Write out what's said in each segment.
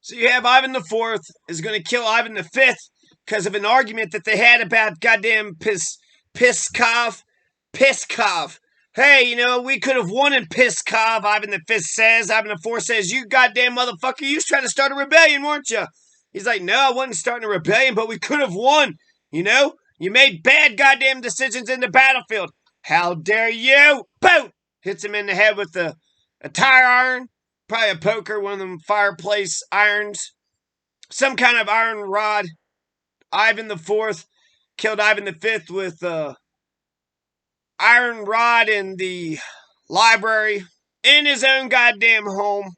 So you have Ivan the Fourth is going to kill Ivan the Fifth because of an argument that they had about goddamn Piskov. Hey, we could have won in Piskov, Ivan the Fifth says. Ivan the Fourth says, you goddamn motherfucker, you was trying to start a rebellion, weren't you? He's like, no, I wasn't starting a rebellion, but we could have won. You made bad goddamn decisions in the battlefield. How dare you? Boom! Hits him in the head with a tire iron. Probably a poker, one of them fireplace irons. Some kind of iron rod. Ivan the Fourth killed Ivan the Fifth with a iron rod in the library in his own goddamn home.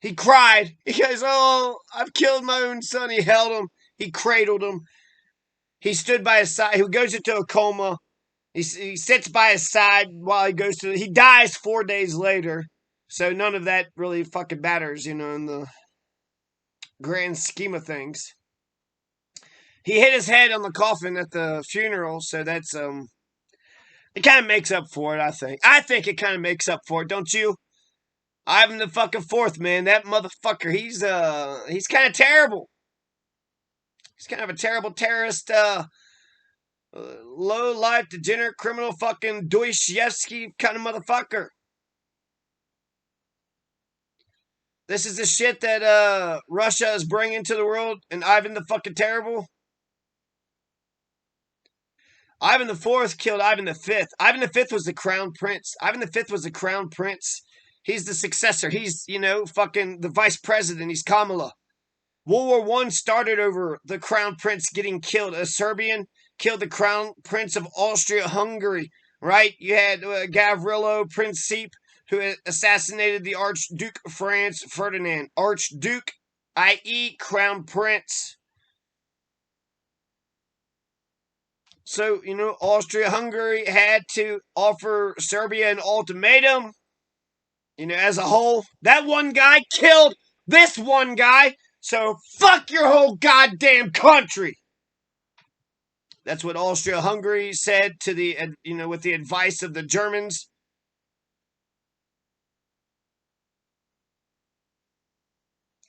He cried. He goes, oh, I've killed my own son. He held him. He cradled him. He stood by his side. He goes into a coma. He sits by his side while he goes to... He dies 4 days later. So none of that really fucking matters, in the grand scheme of things. He hit his head on the coffin at the funeral, so that's... It kind of makes up for it, I think. I think it kind of makes up for it, don't you? Ivan the fucking Fourth, man. That motherfucker, he's kind of terrible. He's kind of a terrible terrorist, low-life, degenerate, criminal, fucking Dostoevsky kind of motherfucker. This is the shit that Russia is bringing to the world, and Ivan the fucking Terrible. Ivan the Fourth killed Ivan the Fifth. Ivan the Fifth was the crown prince. Ivan the Fifth was the crown prince. He's the successor. He's, fucking the vice president. He's Kamala. World War I started over the crown prince getting killed. A Serbian killed the crown prince of Austria-Hungary, right? You had Gavrilo Principe, who assassinated the Archduke Franz Ferdinand. Archduke, i.e. crown prince. So, Austria-Hungary had to offer Serbia an ultimatum. As a whole, that one guy killed this one guy. So fuck your whole goddamn country. That's what Austria-Hungary said to with the advice of the Germans.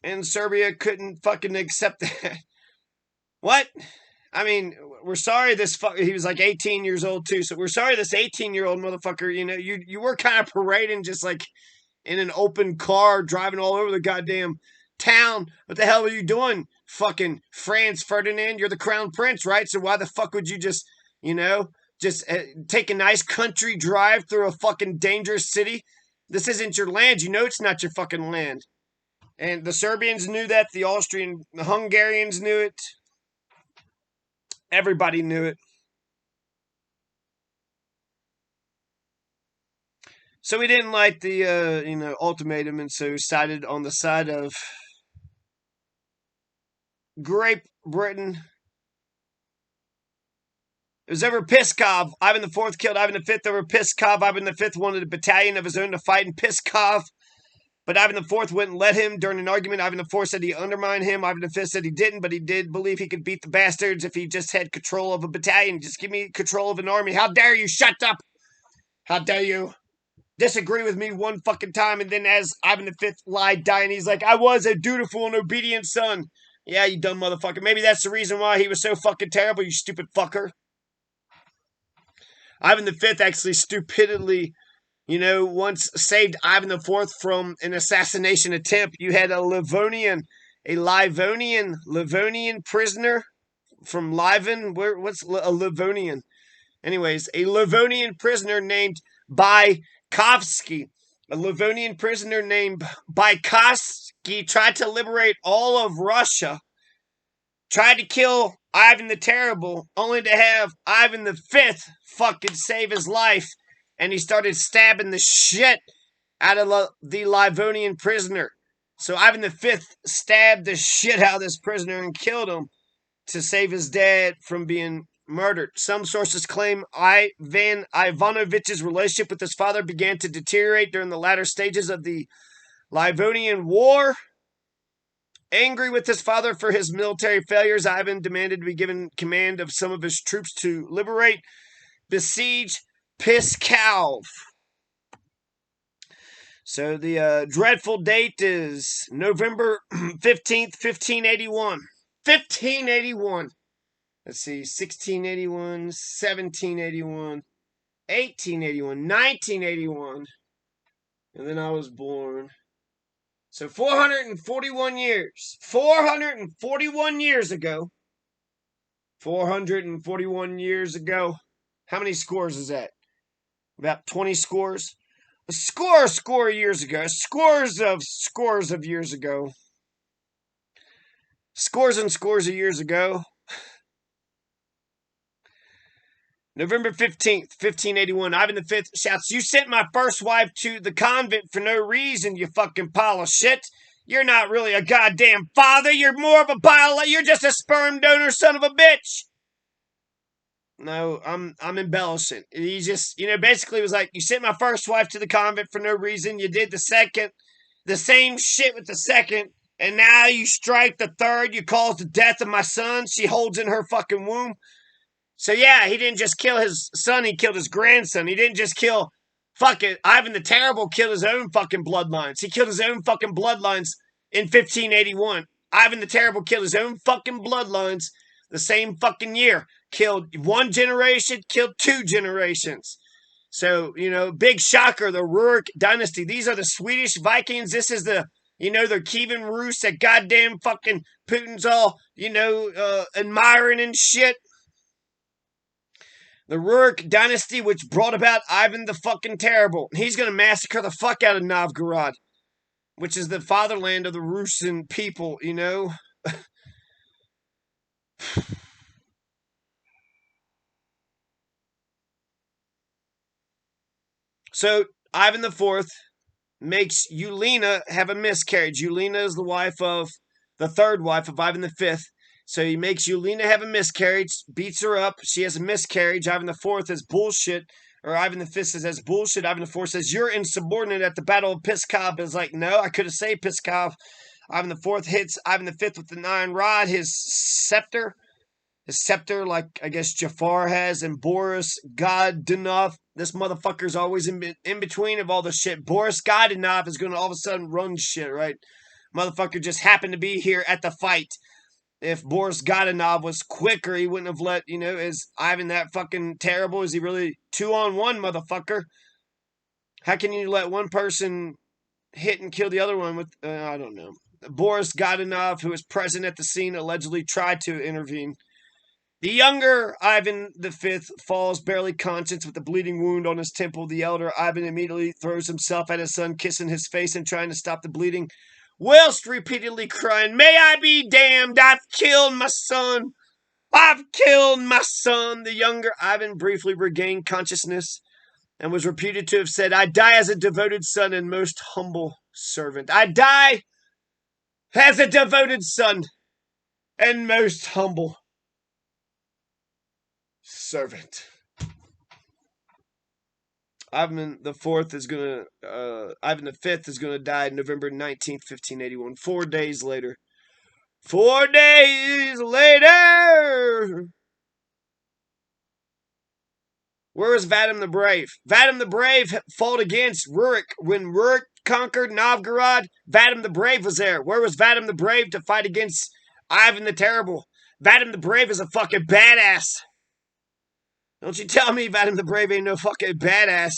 And Serbia couldn't fucking accept that. What? I mean, we're sorry he was like 18 years old too, so we're sorry this 18-year-old motherfucker, you were kind of parading just like in an open car driving all over the goddamn town. What the hell are you doing, fucking Franz Ferdinand? You're the crown prince, right? So why the fuck would you just take a nice country drive through a fucking dangerous city? This isn't your land. It's not your fucking land. And the Serbians knew that. The Hungarians knew it. Everybody knew it. So he didn't like the, ultimatum, and so sided on the side of Great Britain. It was over Piskov. Ivan the Fourth killed Ivan the Fifth over Piskov. Ivan the Fifth wanted a battalion of his own to fight in Piskov, but Ivan the Fourth wouldn't let him. During an argument, Ivan the Fourth said he undermined him. Ivan the Fifth said he didn't, but he did believe he could beat the bastards if he just had control of a battalion. Just give me control of an army. How dare you? Shut up! How dare you disagree with me one fucking time? And then as Ivan the Fifth lied, dying, he's like, I was a dutiful and obedient son. Yeah, you dumb motherfucker. Maybe that's the reason why he was so fucking terrible, you stupid fucker. Ivan the Fifth actually stupidly, once saved Ivan the Fourth from an assassination attempt. You had a Livonian prisoner from Livan. What's a Livonian? Anyways, a Livonian prisoner named Baikovsky. A Livonian prisoner named Baikovsky tried to liberate all of Russia, tried to kill Ivan the Terrible, only to have Ivan the Fifth fucking save his life, and he started stabbing the shit out of the Livonian prisoner. So Ivan the Fifth stabbed the shit out of this prisoner and killed him to save his dad from being murdered. Some sources claim Ivan Ivanovich's relationship with his father began to deteriorate during the latter stages of the Livonian War. Angry with his father for his military failures, Ivan demanded to be given command of some of his troops to liberate, besiege Piskov. So the dreadful date is November 15th, 1581. 1581. Let's see, 1681, 1781, 1881, 1981. And then I was born. So 441 years. 441 years ago. 441 years ago. How many scores is that? About 20 scores? A score years ago. Scores of years ago. Scores and scores of years ago. November 15th, 1581, Ivan V shouts, "You sent my first wife to the convent for no reason, you fucking pile of shit. You're not really a goddamn father. You're more of a you're just a sperm donor son of a bitch." No, I'm embellishing. He just, basically was like, "You sent my first wife to the convent for no reason. You did the second, the same shit with the second, and now you strike the third. You caused the death of my son. She holds in her fucking womb." So yeah, he didn't just kill his son, he killed his grandson. He didn't just kill fucking Ivan the Terrible, killed his own fucking bloodlines. He killed his own fucking bloodlines in 1581. Ivan the Terrible killed his own fucking bloodlines the same fucking year. Killed one generation, killed two generations. So, big shocker, the Rurik dynasty. These are the Swedish Vikings. This is the, they're Kievan Rus, that goddamn fucking Putin's all, admiring and shit. The Rurik dynasty, which brought about Ivan the fucking Terrible. He's going to massacre the fuck out of Novgorod, which is the fatherland of the Russian people, So, Ivan IV makes Yelena have a miscarriage. Yelena is the third wife of Ivan V. So he makes Yelena have a miscarriage, beats her up. She has a miscarriage. Ivan IV is bullshit. Or Ivan V says that's bullshit. Ivan IV says, "You're insubordinate at the Battle of Pskov." Is like, no, I could have saved Pskov. Ivan IV hits Ivan V with the iron rod, his scepter. His scepter, like I guess Jafar has, and Boris Godunov. This motherfucker's always in between of all the shit. Boris Godunov is going to all of a sudden run shit, right? Motherfucker just happened to be here at the fight. If Boris Godunov was quicker, he wouldn't have let, is Ivan that fucking terrible? Is he really 2-on-1, motherfucker? How can you let one person hit and kill the other one with, I don't know. Boris Godunov, who was present at the scene, allegedly tried to intervene. The younger Ivan V falls barely conscious with a bleeding wound on his temple. The elder Ivan immediately throws himself at his son, kissing his face and trying to stop the bleeding, whilst repeatedly crying, "May I be damned, I've killed my son! I've killed my son!" The younger Ivan briefly regained consciousness and was reputed to have said, "I die as a devoted son and most humble servant. I die as a devoted son and most humble servant." Ivan the Fourth is gonna, Ivan the Fifth is gonna die November 19th, 1581. 4 days later. 4 days later. Where was Vadim the Brave? Vadim the Brave fought against Rurik. When Rurik conquered Novgorod, Vadim the Brave was there. Where was Vadim the Brave to fight against Ivan the Terrible? Vadim the Brave is a fucking badass. Don't you tell me Vadim the Brave ain't no fucking badass.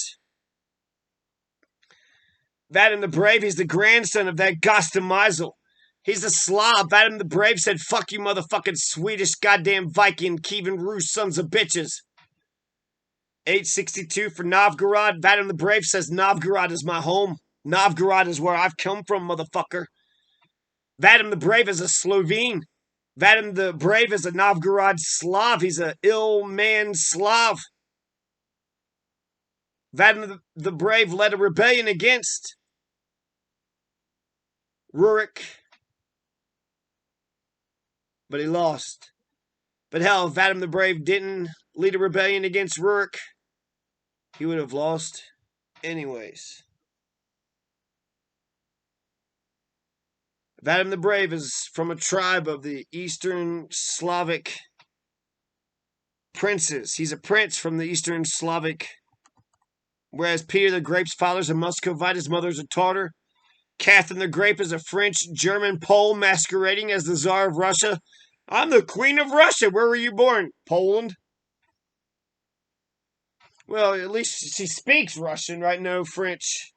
Vadim the Brave, he's the grandson of that Gosta Meisel. He's a Slav. Vadim the Brave said, "Fuck you, motherfucking Swedish goddamn Viking, Kievan Rus sons of bitches." 862 for Novgorod. Vadim the Brave says, "Novgorod is my home. Novgorod is where I've come from, motherfucker." Vadim the Brave is a Slovene. Vadim the Brave is a Novgorod Slav. He's a ill man Slav. Vadim the Brave led a rebellion against Rurik, but he lost. But hell, if Vadim the Brave didn't lead a rebellion against Rurik, he would have lost anyways. Vadim the Brave is from a tribe of the Eastern Slavic princes. He's a prince from the Eastern Slavic Whereas Peter the Grape's father's a Muscovite, his mother's a Tartar. Catherine the Grape is a French, German, Pole masquerading as the Tsar of Russia. I'm the Queen of Russia. Where were you born? Poland. Well, at least she speaks Russian, right? No French.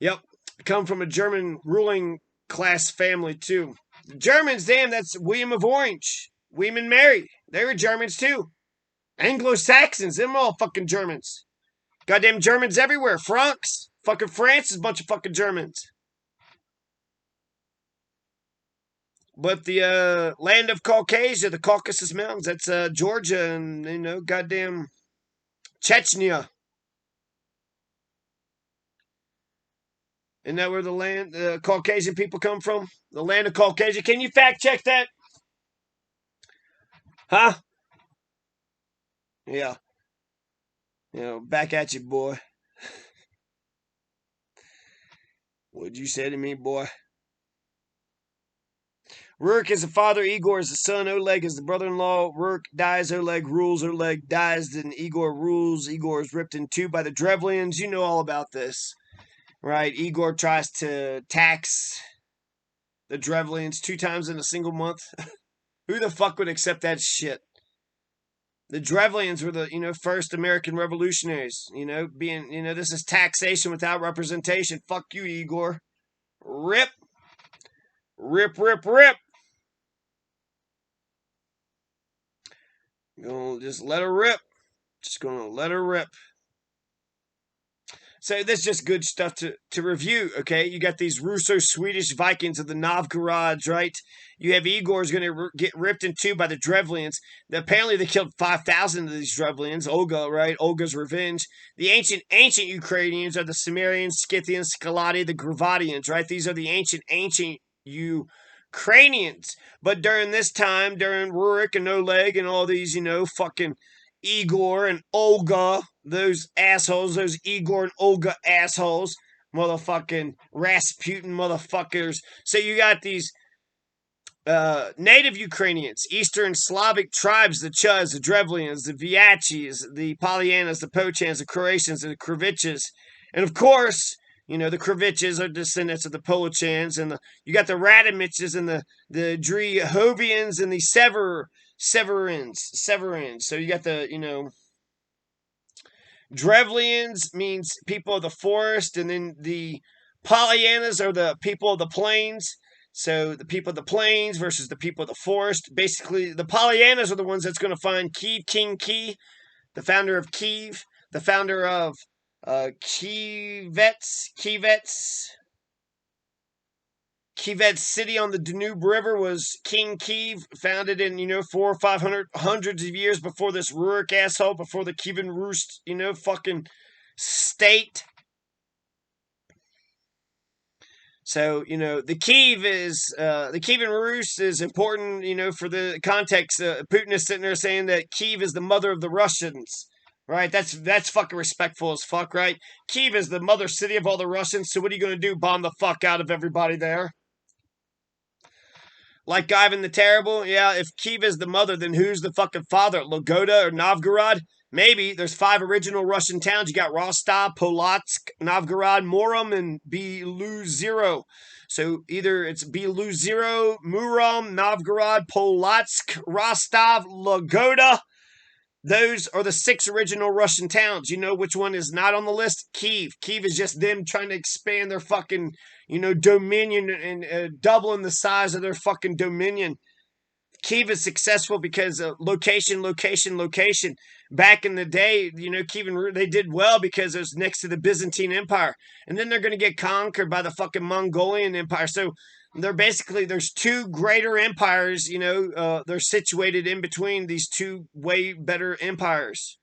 Yep. Come from a German ruling class family, too. The Germans, damn, that's William of Orange. William and Mary. They were Germans, too. Anglo-Saxons, them all fucking Germans. Goddamn Germans everywhere. Franks. Fucking France is a bunch of fucking Germans. But the land of Caucasia, the Caucasus Mountains, that's Georgia and, goddamn Chechnya. Isn't that where the Caucasian people come from? The land of Caucasia. Can you fact check that? Huh? Yeah. Back at you, boy. What'd you say to me, boy? Rurik is the father, Igor is the son, Oleg is the brother-in-law. Rurik dies, Oleg rules, Oleg dies, then Igor rules. Igor is ripped in two by the Drevlians. You know all about this, right? Igor tries to tax the Drevlians 2 times in a single month. Who the fuck would accept that shit? The Drevlians were the, first American revolutionaries. This is taxation without representation. Fuck you, Igor. Rip. Rip, rip, rip. Gonna just let her rip. Just gonna let her rip. So this is just good stuff to review, okay? You got these Russo-Swedish Vikings of the Novgorods, right? You have Igor's going to get ripped in two by the Drevlians. Apparently they killed 5,000 of these Drevlians. Olga, right? Olga's revenge. The ancient Ukrainians are the Sumerians, Scythians, Skalati, the Gravadians, right? These are the ancient Ukrainians. But during this time, during Rurik and Oleg and all these, fucking Igor and Olga, those assholes, those Igor and Olga assholes, motherfucking Rasputin motherfuckers. So you got these native Ukrainians, Eastern Slavic tribes, the Chuz, the Drevlians, the Vyachis, the Polyanas, the Pochans, the Croatians, the Kriviches. And of course, the Kriviches are descendants of the Polochans, and you got the Radomiches and the Drehovians and the Severins. So you got the, Drevlians means people of the forest, and then the Polyanas are the people of the plains. So the people of the plains versus the people of the forest. Basically, the Polyanas are the ones that's going to find Kiev, King Kiev, the founder of Kiev, the founder of Kievetz City on the Danube River was King Kiev, founded in, 400 or 500, hundreds of years before this Rurik asshole, before the Kievan Rus, fucking state. So, the Kievan Rus is important, for the context. Putin is sitting there saying that Kiev is the mother of the Russians. Right, that's fucking respectful as fuck, right? Kiev is the mother city of all the Russians, so what are you going to do? Bomb the fuck out of everybody there? Like Ivan the Terrible? Yeah, if Kiev is the mother, then who's the fucking father? Logoda or Novgorod? Maybe. There's 5 original Russian towns. You got Rostov, Polotsk, Novgorod, Murom, and Beluzero. So either it's Beluzero, Murom, Novgorod, Polotsk, Rostov, Logoda. Those are the 6 original Russian towns. You know which one is not on the list? Kiev. Kiev is just them trying to expand their fucking, dominion and doubling the size of their fucking dominion. Kiev is successful because of location. Back in the day, Kiev, they did well because it was next to the Byzantine Empire. And then they're going to get conquered by the fucking Mongolian Empire. So there's 2 greater empires, they're situated in between these 2 way better empires.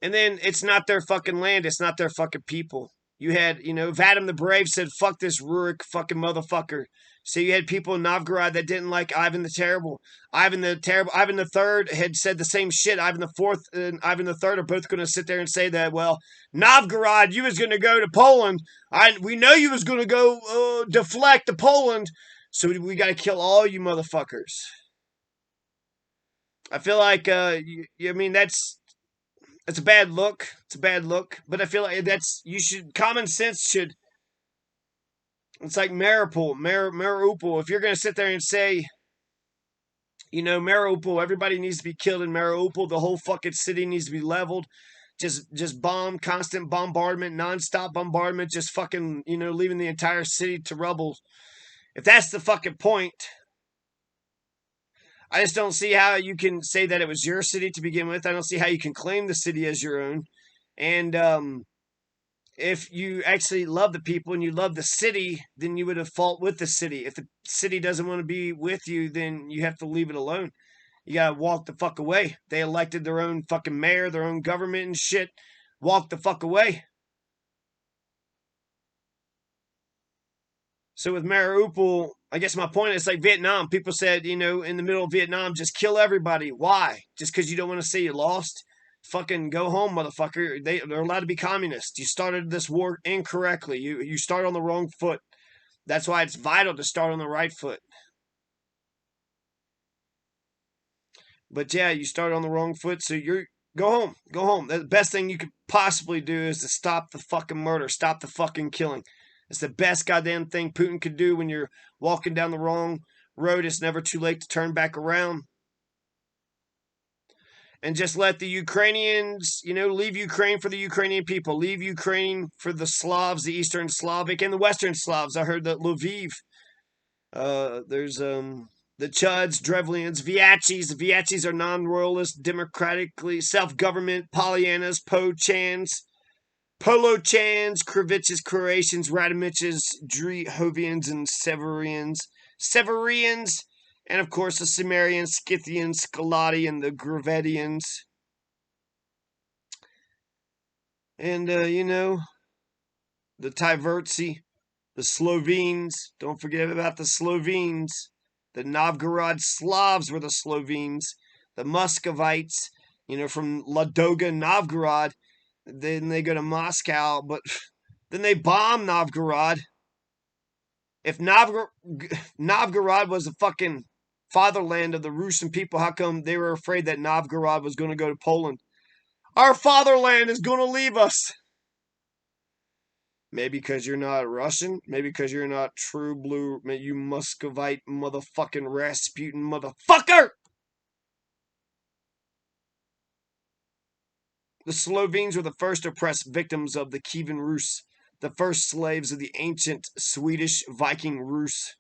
And then it's not their fucking land, it's not their fucking people. You had, Vadim the Brave said, fuck this Rurik fucking motherfucker. So you had people in Novgorod that didn't like Ivan the Terrible. Ivan the Third had said the same shit. Ivan the Fourth and Ivan the Third are both going to sit there and say that, well, Novgorod, you was going to go to Poland. We know you was going to go deflect to Poland. So we got to kill all you motherfuckers. I feel like I mean that's a bad look. It's a bad look, but I feel like that's you should common sense should. It's like Mariupol. If you're gonna sit there and say, Mariupol, everybody needs to be killed in Mariupol. The whole fucking city needs to be leveled. Just bomb, constant bombardment, nonstop bombardment. Just fucking, leaving the entire city to rubble. If that's the fucking point, I just don't see how you can say that it was your city to begin with. I don't see how you can claim the city as your own. And if you actually love the people and you love the city, then you would have fought with the city. If the city doesn't want to be with you, then you have to leave it alone. You gotta walk the fuck away. They elected their own fucking mayor, their own government and shit. Walk the fuck away. So with Mariupol, I guess my point is like Vietnam. People said, in the middle of Vietnam, just kill everybody. Why? Just because you don't want to say you lost? Fucking go home, motherfucker. They're allowed to be communists. You started this war incorrectly. You start on the wrong foot. That's why it's vital to start on the right foot. But yeah, you start on the wrong foot, so you're go home. Go home. The best thing you could possibly do is to stop the fucking murder, stop the fucking killing. It's the best goddamn thing Putin could do when you're walking down the wrong road. It's never too late to turn back around. And just let the Ukrainians, leave Ukraine for the Ukrainian people. Leave Ukraine for the Slavs, the Eastern Slavic, and the Western Slavs. I heard that Lviv. There's the Chuds, Drevlians, Viachis. The Viachis are non-royalist, democratically self-government, Polyanas, Pochans, Polochans, Kriviches, Croatians, Radimiches, Drehovians, and Severians, and of course the Cimmerians, Scythians, Scalati, and the Gravettians. And, the Tyvertsi, the Slovenes. Don't forget about the Slovenes. The Novgorod Slavs were the Slovenes. The Muscovites, from Ladoga, Novgorod. Then they go to Moscow, but then they bomb Novgorod. If Novgorod was the fucking fatherland of the Russian people, how come they were afraid that Novgorod was going to go to Poland? Our fatherland is going to leave us. Maybe because you're not Russian. Maybe because you're not true blue. You Muscovite motherfucking Rasputin motherfucker! The Slovenes were the first oppressed victims of the Kievan Rus, the first slaves of the ancient Swedish Viking Rus.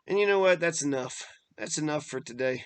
And you know what? That's enough. That's enough for today.